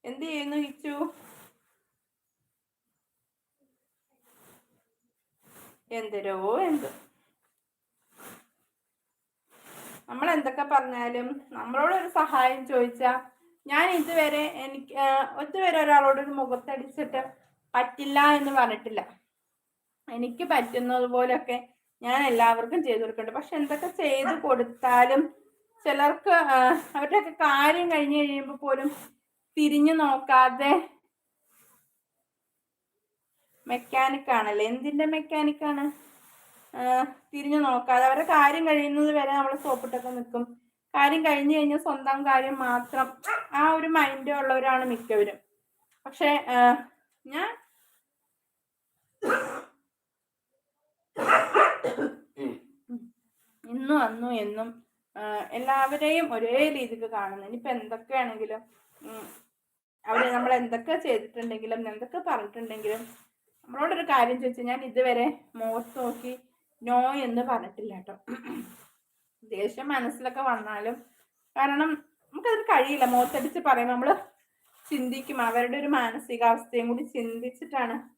എന്ത് ചെയ്യുന്നു ഇച്ചു? എന്തോ നമ്മൾ എന്തൊക്കെ പറഞ്ഞാലും നമ്മളോടൊരു സഹായം ചോദിച്ചാൽ ഞാൻ ഇതുവരെ ഒരാളോടൊരു മുഖത്തടിച്ചിട്ട് പറ്റില്ല എന്ന് പറഞ്ഞിട്ടില്ല. എനിക്ക് പറ്റുന്നത് പോലൊക്കെ ഞാൻ എല്ലാവർക്കും ചെയ്തു കൊടുക്കുന്നുണ്ട്. പക്ഷെ എന്തൊക്കെ ചെയ്തു കൊടുത്താലും ചിലർക്ക് അവരുടെയൊക്കെ കാര്യം കഴിഞ്ഞ് കഴിയുമ്പോൾ പോലും തിരിഞ്ഞു നോക്കാതെ മെക്കാനിക്കാണല്ലേ, എന്തിന്റെ മെക്കാനിക്കാണ്? തിരിഞ്ഞു നോക്കാതെ അവരുടെ കാര്യം കഴിയുന്നത് വരെ നമ്മൾ സോപ്പിട്ടൊക്കെ നിൽക്കും. കാര്യം കഴിഞ്ഞു കഴിഞ്ഞാൽ സ്വന്തം കാര്യം മാത്രം ആ ഒരു മൈൻഡ് ഉള്ളവരാണ് മിക്കവരും. പക്ഷെ ഞാൻ ഇന്നും അന്നും എന്നും എല്ലാവരെയും ഒരേ രീതിക്ക് കാണുന്നു. ഇനിയിപ്പോൾ എന്തൊക്കെയാണെങ്കിലും നമ്മൾ എന്തൊക്കെ ചെയ്തിട്ടുണ്ടെങ്കിലും എന്തൊക്കെ പറഞ്ഞിട്ടുണ്ടെങ്കിലും നമ്മളോടൊരു കാര്യം ചോദിച്ചാൽ ഞാൻ ഇതുവരെ മുഖത്ത് നോക്കി നോ എന്ന് പറഞ്ഞിട്ടില്ല കേട്ടോ. ദേഷ്യം മനസ്സിലൊക്കെ വന്നാലും, കാരണം നമുക്കതിന് കഴിയില്ല. മുഖത്തടിച്ച് പറയുമ്പോൾ നമ്മൾ ചിന്തിക്കും, അവരുടെ ഒരു മാനസികാവസ്ഥയും കൂടി ചിന്തിച്ചിട്ടാണ്